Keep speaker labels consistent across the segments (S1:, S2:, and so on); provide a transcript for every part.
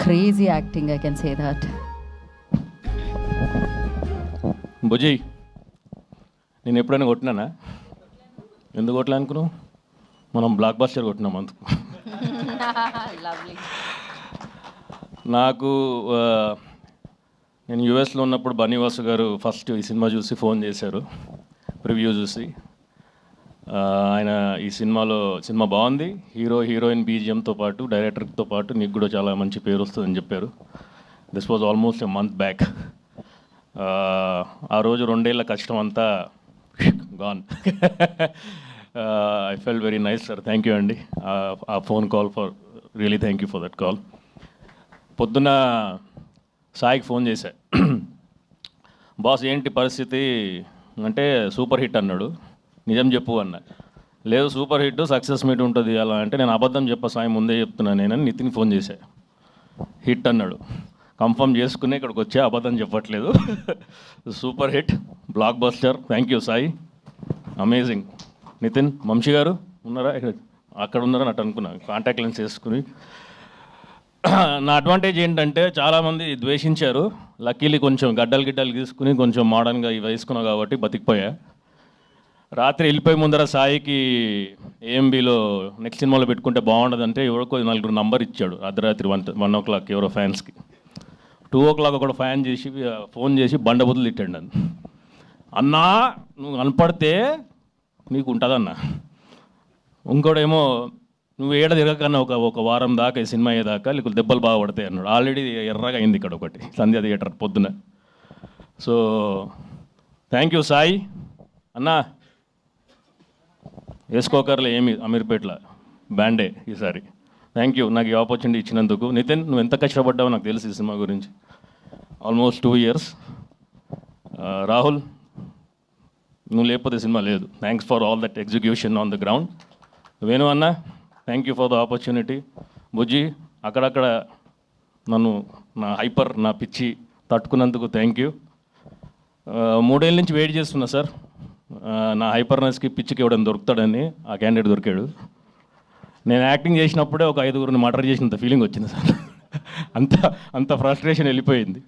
S1: crazy acting, I can say that.
S2: బుజ్జి, నేను ఎప్పుడైనా కొట్టినానా? ఎందుకు కొట్టలే అనుకున్నావు? మనం బ్లాక్ బస్టర్ కొట్టినాం అందుకు. నాకు నేను యూఎస్లో ఉన్నప్పుడు బన్నీవాసు గారు ఫస్ట్ ఈ సినిమా చూసి ఫోన్ చేశారు, ప్రివ్యూ చూసి. ఆయన ఈ సినిమా బాగుంది, హీరోయిన్ బీజిఎంతో పాటు డైరెక్టర్తో పాటు నీకు కూడా చాలా మంచి పేరు వస్తుందని చెప్పారు. This was almost a month back. ఆ రోజు 2 ఏళ్ల కష్టం అంతా gone. I fell very nice sir, thank you అండి. ఆ phone call for really thank you for that call. పొద్దున్న సాయికి ఫోన్ చేశా, బాస్ ఏంటి పరిస్థితి అంటే సూపర్ హిట్ అన్నాడు. నిజం చెప్పు అన్న. లేదు సూపర్ హిట్ సక్సెస్ మీట్ ఉంటుంది అలా అంటే, నేను అబద్ధం చెప్పా సాయి, ముందే చెప్తున్నాను నేనని నితిన్ ఫోన్ చేశా. హిట్ అన్నాడు, కన్ఫర్మ్ చేసుకుని ఇక్కడికి వచ్చే, అబద్ధం చెప్పట్లేదు. Super hit, blockbuster. Thank you Sai, amazing. Nithin, Vamsi garu ఉన్నారా? అక్కడ ఉన్నారని అటు అనుకున్నాను, కాంటాక్ట్ లెన్స్ చేసుకుని. నా అడ్వాంటేజ్ ఏంటంటే చాలామంది ద్వేషించారు, లక్కీలీ కొంచెం గడ్డలు తీసుకుని కొంచెం మోడర్న్గా ఇవి వేసుకున్నావు కాబట్టి బతికిపోయా. రాత్రి వెళ్ళిపోయి ముందర సాయికి ఏఎంబీలో నెక్స్ట్ సినిమాలో పెట్టుకుంటే బాగుండదంటే ఎవరికో 4 నంబర్ ఇచ్చాడు. అర్ధరాత్రి 1 o'clock ఎవరో ఫ్యాన్స్కి. 2 o'clock కూడా ఫోన్ చేసి బండబుద్ధులు తిట్టాడు నన్ను. అన్నా నువ్వు కనపడితే నీకు ఉంటుందన్న. ఇంకోటేమో నువ్వు ఏడ తిరగకన్నా ఒక వారం దాకా ఈ సినిమా అయ్యేదాకా లేకపోతే దెబ్బలు బాగా పడతాయి అన్నాడు. ఆల్రెడీ ఎర్రగా అయింది ఇక్కడ ఒకటి సంధ్యా థియేటర్ పొద్దున. సో థ్యాంక్ యూ సాయి అన్నా. వేసుకోకర్లే ఏమి అమీర్పేటలో బ్యాండే ఈసారి. థ్యాంక్ యూ నాకు ఈ ఆపర్చునిటీ ఇచ్చినందుకు. నితిన్, నువ్వు ఎంత కష్టపడ్డావో నాకు తెలుసు ఈ సినిమా గురించి, ఆల్మోస్ట్ 2 years. రాహుల్, నువ్వు లేకపోతే సినిమా లేదు. Thanks for all that execution on the ground. Venu అన్న, thank you for the opportunity. Bujji, అక్కడక్కడ నన్ను నా పిచ్చి తట్టుకున్నందుకు థ్యాంక్ యూ. 3 ఏళ్ళ నుంచి వెయిట్ చేస్తున్నా సార్, నా హైపర్నెస్కి పిచ్చికి ఎవడని దొరుకుతాడని. ఆ క్యాండిడేట్ దొరికాడు. నేను యాక్టింగ్ చేసినప్పుడే ఒక 5గురిని మర్డర్ చేసినంత ఫీలింగ్ వచ్చింది సార్. అంత ఫ్రస్ట్రేషన్ వెళ్ళిపోయింది.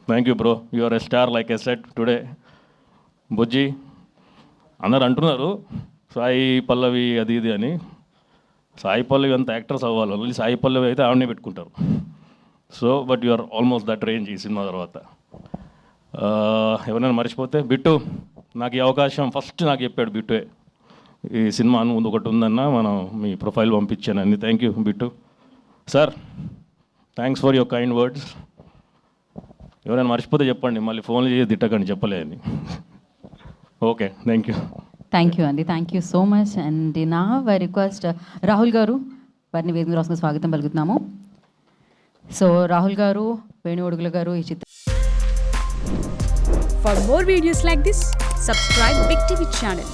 S2: Thank you bro, you are a star like a set today. Bujji, అందరు అంటున్నారు సాయి పల్లవి అది ఇది అని. సాయి పల్లవి అంత యాక్టర్స్ అవ్వాలి, ఓన్లీ సాయి పల్లవి అయితే ఆవిడనే పెట్టుకుంటారు. So but you are almost that range ఈ సినిమా తర్వాత. ఎవరైనా మర్చిపోతే బిట్టు, నాకు ఈ అవకాశం ఫస్ట్ నాకు చెప్పాడు బిట్టుే, ఈ సినిమా ముందు ఒకటి ఉందన్న, మనం మీ ప్రొఫైల్ పంపించానని. Thank you Bittu sir, thanks for your kind words. ఎవరైనా మర్చిపోతే చెప్పండి, మళ్ళీ ఫోన్లు చేసి తిట్టకండి చెప్పలేదని. Okay, thank you.
S1: Thank you అండి, thank you so much. And నా రిక్వెస్ట్, రాహుల్ గారు వారిని వేదిక రాసుకుని స్వాగతం పలుకుతున్నాము. సో రాహుల్ గారు, వేణుగొడుగుల గారు ఈ చిత్రం.
S3: For more videos like this, subscribe Big TV channel.